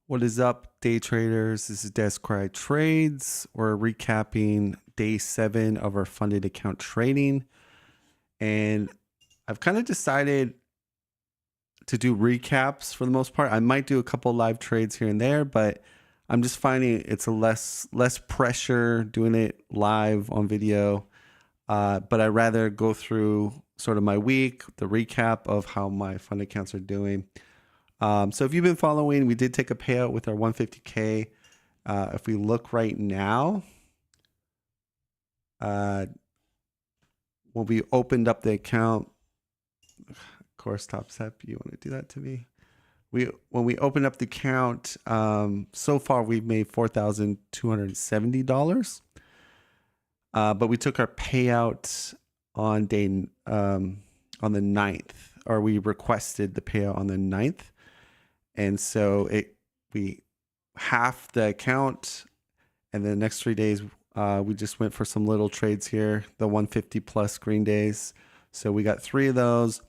What is up, day traders? This is Descry Trades. We're recapping day 7 of our funded account trading. And I've kind of decided to do recaps for the most part. I might do a couple live trades here and there, but I'm just finding it's a less pressure doing it live on video. But I'd rather go through sort of my week, the recap of how my fund accounts are doing. So if you've been following, we did take a payout with our 150K. If we look right now, when we opened up the account, of course, Top Step, you want to do that to me? When we opened up the account, so far we've made $4,270. But we took our payout on on the 9th, or we requested the payout on the 9th. And so we halved the account, and then the next 3 days we just went for some little trades here, the 150 plus green days. So we got 3 of those.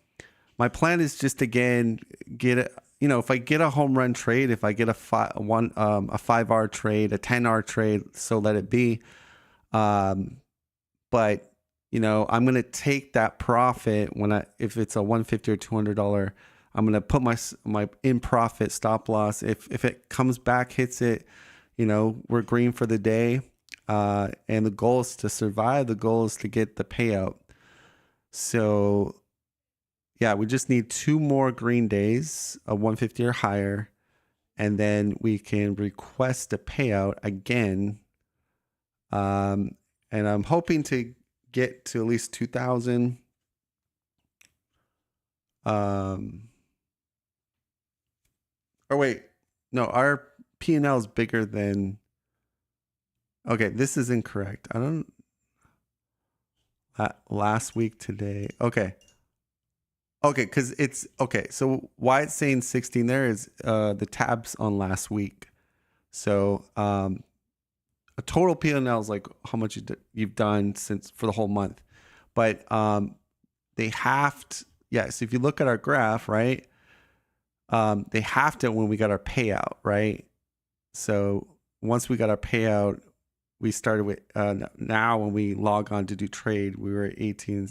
My plan is just again get it. If I get a home run trade, if I get a 5R trade, a 10R trade, so let it be. But I'm gonna take that profit if it's a $150 or $200. I'm going to put my in profit stop loss. If it comes back, hits it, we're green for the day. And the goal is to survive. The goal is to get the payout. So yeah, we just need 2 more green days of 150 or higher. And then we can request a payout again. And I'm hoping to get to at least 2,000. Or wait, no, our P&L is bigger than. Okay, this is incorrect. I don't. Last week today. Okay, because it's okay. So why it's saying 16 there is the tabs on last week. So a total P&L is like how much you've done for the whole month, but they halved. Yeah, so if you look at our graph, right? They halved it when we got our payout, right? So once we got our payout, we started with now when we log on to do trade, we were at 18.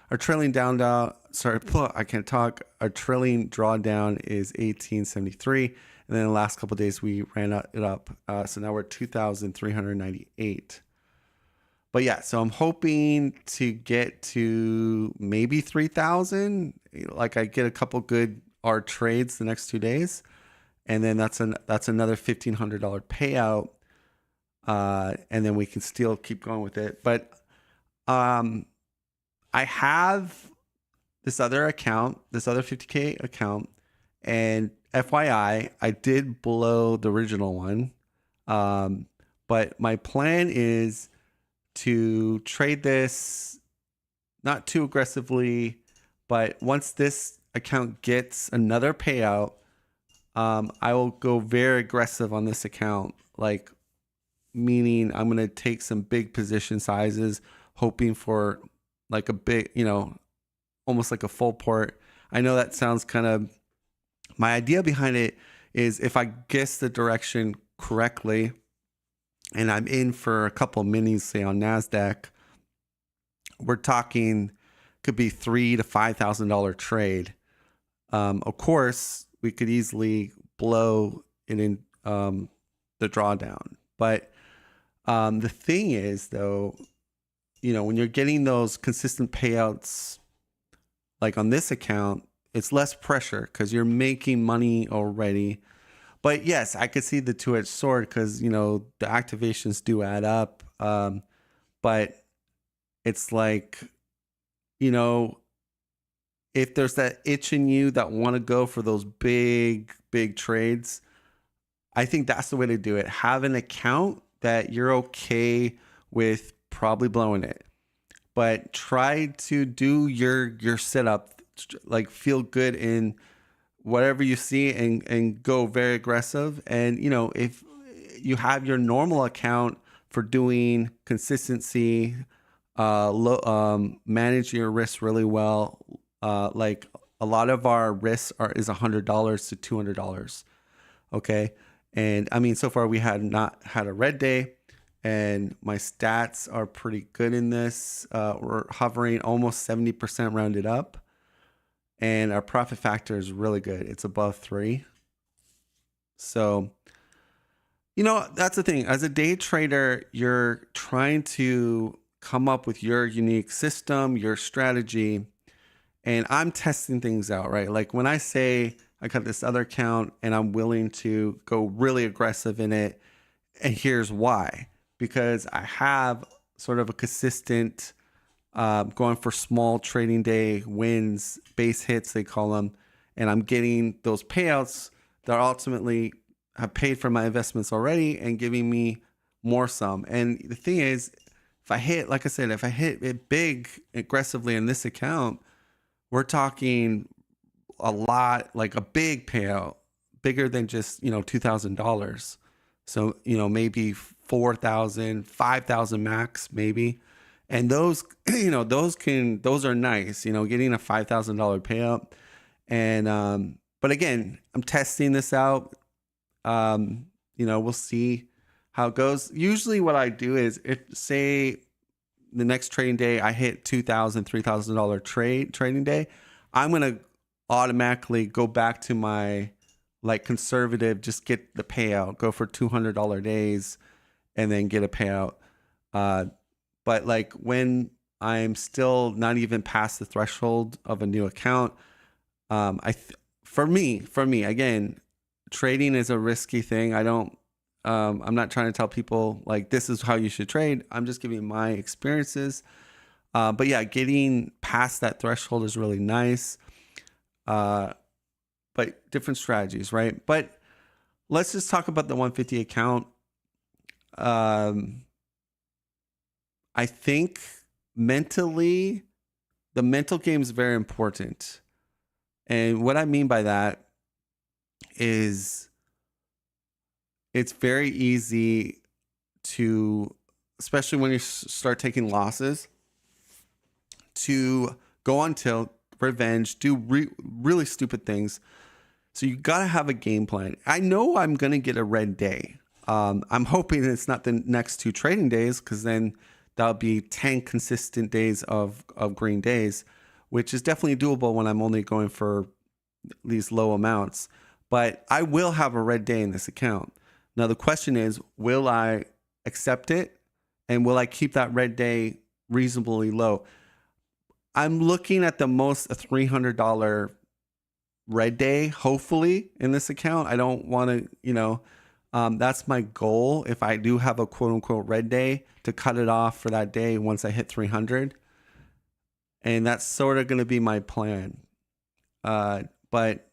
Our trailing I can't talk. Our trailing drawdown is 1873, and then the last couple of days we ran it up. So now we're 2,398. But yeah, so I'm hoping to get to maybe 3,000. Like I get a couple good our trades the next 2 days, and then that's another $1,500 payout, and then we can still keep going with it. But I have this other account, this other 50K account, and FYI, I did blow the original one, but my plan is to trade this not too aggressively, but once this account gets another payout, I will go very aggressive on this account, like meaning I'm going to take some big position sizes, hoping for like a big, almost like a full port. I know that sounds my idea behind it is if I guess the direction correctly and I'm in for a couple minis, say on NASDAQ, we're talking could be $3,000 to $5,000 trade. Of course, we could easily blow it in the drawdown. But the thing is, though, when you're getting those consistent payouts, like on this account, it's less pressure because you're making money already. But yes, I could see the two-edged sword because, the activations do add up. But it's like, if there's that itch in you that want to go for those big trades, I think that's the way to do it. Have an account that you're okay with probably blowing it, but try to do your setup, like feel good in whatever you see and go very aggressive. And, if you have your normal account for doing consistency, manage your risk really well. Like a lot of our risks is $100 to $200. Okay. And I mean, so far we had not had a red day, and my stats are pretty good in this. We're hovering almost 70% rounded up, and our profit factor is really good. It's above 3. So, that's the thing. As a day trader, you're trying to come up with your unique system, your strategy, and I'm testing things out, right? Like when I say I got this other account and I'm willing to go really aggressive in it, and here's why. Because I have sort of a consistent going for small trading day wins, base hits, they call them, and I'm getting those payouts that ultimately have paid for my investments already and giving me more sum. And the thing is, if I hit, like I said, if I hit it big aggressively in this account, we're talking a lot, like a big payout, bigger than just, $2,000. So, maybe 4,000, 5,000 max, maybe. And those, those are nice, getting a $5,000 payout. And, but again, I'm testing this out. We'll see how it goes. Usually what I do is, if say the next trading day I hit $2,000, $3,000 trading day, I'm going to automatically go back to my like conservative, just get the payout, go for $200 days and then get a payout. But like when I'm still not even past the threshold of a new account, for me, again, trading is a risky thing. I'm not trying to tell people like this is how you should trade. I'm just giving my experiences. But yeah, getting past that threshold is really nice. But different strategies, right? But let's just talk about the 150 account. I think mentally, the mental game is very important. And what I mean by that is it's very easy to, especially when you start taking losses, to go on tilt, revenge, do really stupid things. So you got to have a game plan. I know I'm going to get a red day. I'm hoping it's not the next 2 trading days, because then that'll be 10 consistent days of green days, which is definitely doable when I'm only going for these low amounts. But I will have a red day in this account. Now, the question is, will I accept it? And will I keep that red day reasonably low? I'm looking at the most a $300 red day, hopefully, in this account. I don't want to, that's my goal. If I do have a quote unquote red day, to cut it off for that day once I hit 300. And that's sort of going to be my plan. But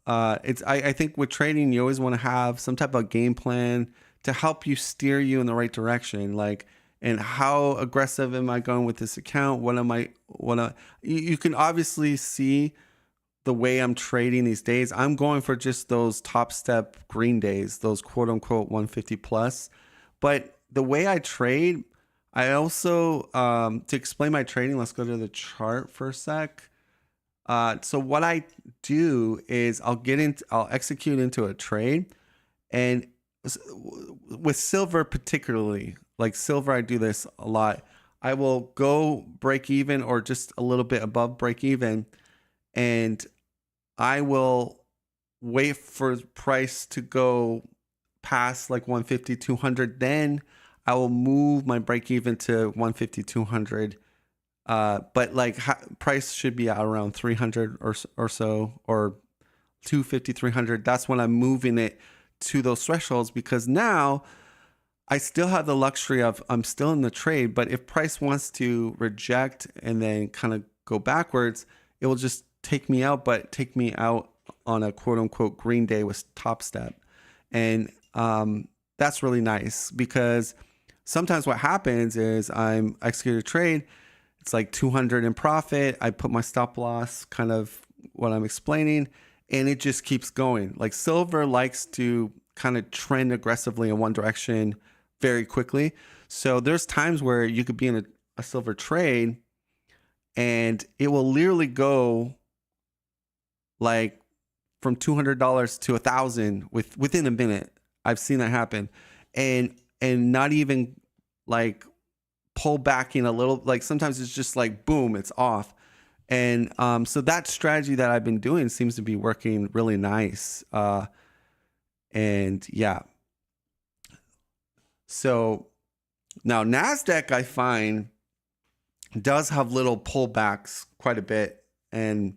I think with trading, you always want to have some type of game plan to help you steer you in the right direction. Like, and how aggressive am I going with this account? You can obviously see the way I'm trading these days. I'm going for just those top step green days, those quote unquote 150 plus. But the way I trade, I also, to explain my trading, let's go to the chart for a sec. So what I do is I'll execute into a trade, and with silver particularly, like silver, I do this a lot. I will go break even or just a little bit above break even, and I will wait for price to go past like 150, 200. Then I will move my break even to 150, 200. But like price should be at around 300 or so, or 250, 300. That's when I'm moving it to those thresholds, because now I still have the luxury of, I'm still in the trade, but if price wants to reject and then kind of go backwards, it will just take me out, but take me out on a quote unquote green day with top step. And that's really nice, because sometimes what happens is I'm executing a trade, it's like 200 in profit. I put my stop loss, kind of what I'm explaining, and it just keeps going. Like silver likes to kind of trend aggressively in one direction very quickly. So there's times where you could be in a silver trade and it will literally go like from $200 to $1,000 within a minute. I've seen that happen, and not even like pull backing a little. Like sometimes it's just like boom, it's off. And so that strategy that I've been doing seems to be working really nice. And yeah, so now NASDAQ I find does have little pullbacks quite a bit, and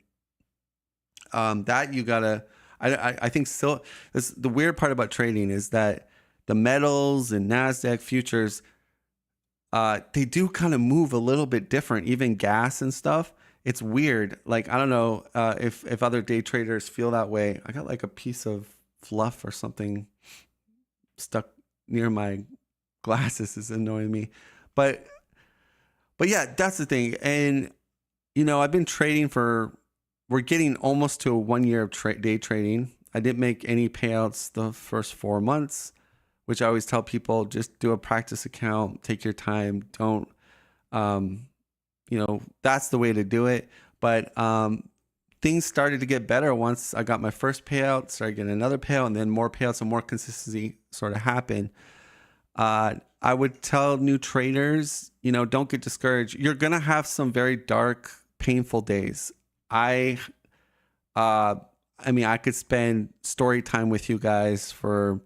that you gotta. I think still the weird part about trading is that the metals and NASDAQ futures, they do kind of move a little bit different. Even gas and stuff. It's weird. Like I don't know if other day traders feel that way. I got like a piece of fluff or something stuck near my glasses. Is annoying me, but yeah, that's the thing. And I've been trading we're getting almost to 1 year of day trading. I didn't make any payouts the first 4 months, which I always tell people, just do a practice account, take your time. Don't, that's the way to do it. But things started to get better once I got my first payout, started getting another payout, and then more payouts and more consistency sort of happened. I would tell new traders, don't get discouraged. You're going to have some very dark, painful days. I mean, I could spend story time with you guys for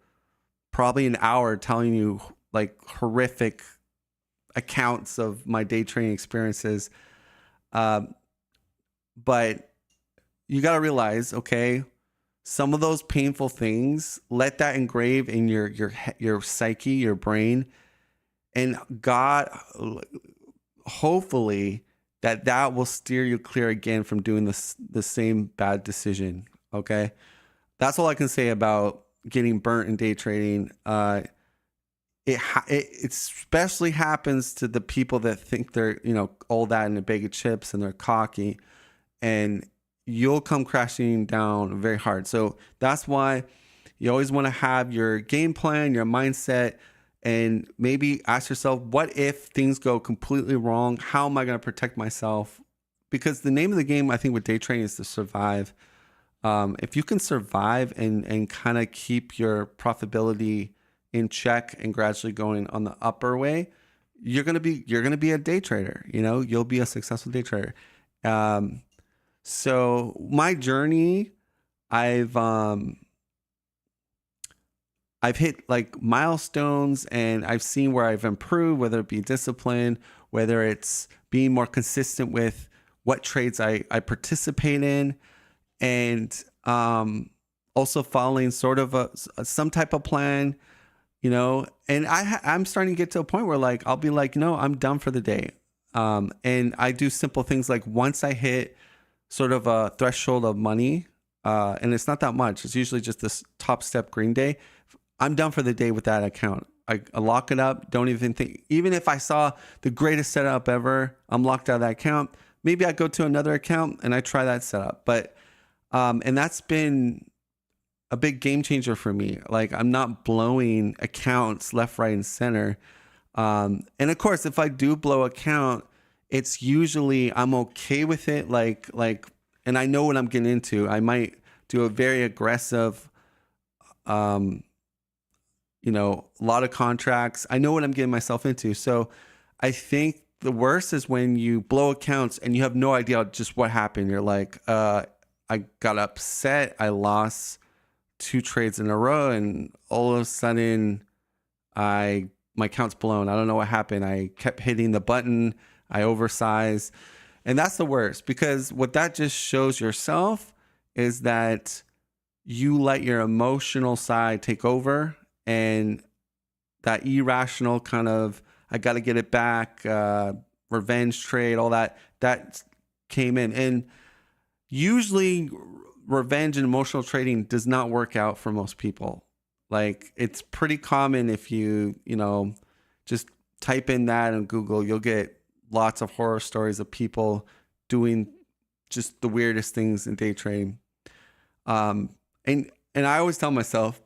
probably an hour telling you like horrific accounts of my day trading experiences. But you got to realize, okay, some of those painful things, let that engrave in your psyche, your brain, and God, hopefully that will steer you clear again from doing the same bad decision. Okay. That's all I can say about getting burnt in day trading. It especially happens to the people that think they're, all that in a bag of chips and they're cocky, and you'll come crashing down very hard. So that's why you always want to have your game plan, your mindset, and maybe ask yourself, what if things go completely wrong? How am I going to protect myself? Because the name of the game, I think, with day trading is to survive. If you can survive and kind of keep your profitability in check and gradually going on the upper way, you're gonna be a day trader. You'll be a successful day trader. So my journey, I've hit like milestones, and I've seen where I've improved, whether it be discipline, whether it's being more consistent with what trades I participate in, and also following sort of some type of plan, and I'm starting to get to a point where like, I'll be like, I'm done for the day. And I do simple things like once I hit sort of a threshold of money, and it's not that much, it's usually just this top step green day, I'm done for the day with that account. I lock it up. Don't even think, even if I saw the greatest setup ever, I'm locked out of that account. Maybe I go to another account and I try that setup. But, and that's been a big game changer for me. Like, I'm not blowing accounts left, right, and center. And of course, if I do blow account, it's usually, I'm okay with it. Like, and I know what I'm getting into. I might do a very aggressive, a lot of contracts. I know what I'm getting myself into. So I think the worst is when you blow accounts and you have no idea just what happened. You're like, I got upset. I lost 2 trades in a row, and all of a sudden my account's blown. I don't know what happened. I kept hitting the button. I oversized. And that's the worst, because what that just shows yourself is that you let your emotional side take over, and that irrational kind of, I got to get it back, revenge trade, all that came in. And usually revenge and emotional trading does not work out for most people. Like, it's pretty common if you just type in that on Google, you'll get lots of horror stories of people doing just the weirdest things in day trading. And I always tell myself,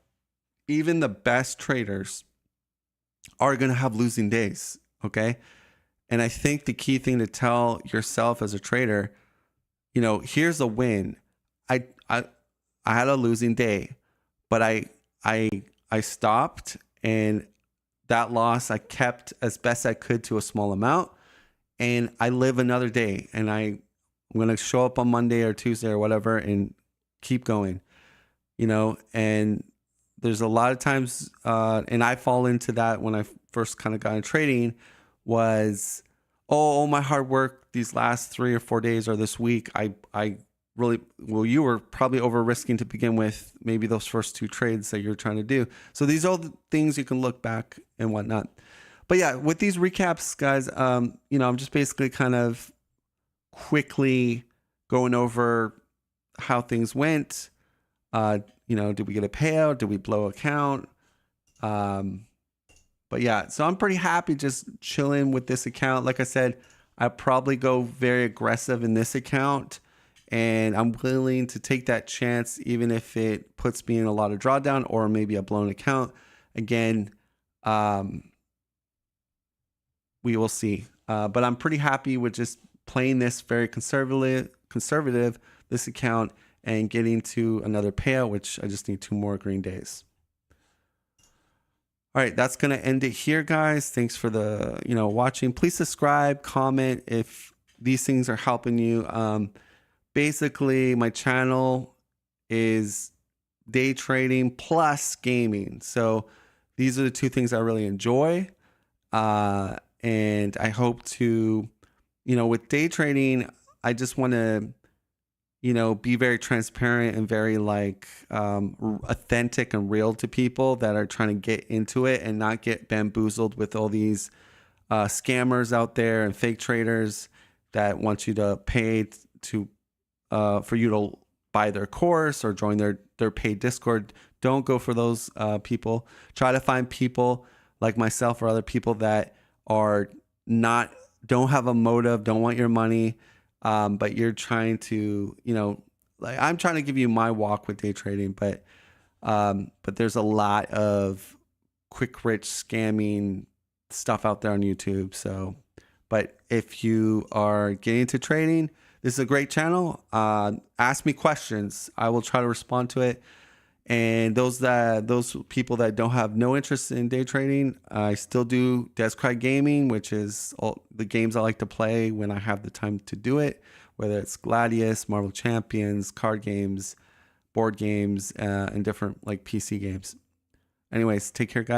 even the best traders are going to have losing days. Okay. And I think the key thing to tell yourself as a trader, here's a win. I I had a losing day, but I stopped, and that loss I kept as best I could to a small amount, and I live another day, and I'm going to show up on Monday or Tuesday or whatever and keep going, and there's a lot of times, and I fall into that when I first kind of got into trading was, oh, my hard work these last 3 or 4 days or this week, I really, well, you were probably over risking to begin with, maybe those first 2 trades that you're trying to do. So these are the things you can look back and whatnot. But yeah, with these recaps, guys, I'm just basically kind of quickly going over how things went. Did we get a payout? Did we blow account? But yeah, so I'm pretty happy just chilling with this account. Like I said, I probably go very aggressive in this account, and I'm willing to take that chance, even if it puts me in a lot of drawdown or maybe a blown account. Again, we will see. But I'm pretty happy with just playing this very conservative, this account, and getting to another payout, which I just need 2 more green days. All right, that's going to end it here, guys. Thanks for the, watching. Please subscribe, comment if these things are helping you. Basically, my channel is day trading plus gaming. So these are the 2 things I really enjoy. And I hope to, with day trading, I just want to, be very transparent and very authentic and real to people that are trying to get into it and not get bamboozled with all these scammers out there and fake traders that want you to pay to for you to buy their course or join their paid Discord. Don't go for those people. Try to find people like myself or other people that don't have a motive, don't want your money. But you're trying to, I'm trying to give you my walk with day trading, but there's a lot of quick, rich scamming stuff out there on YouTube. So, but if you are getting into trading, this is a great channel. Ask me questions. I will try to respond to it. And those people that don't have no interest in day trading, I still do Describe Gaming, which is all the games I like to play when I have the time to do it, whether it's Gladius, Marvel Champions, card games, board games, and different PC games. Anyways, take care, guys.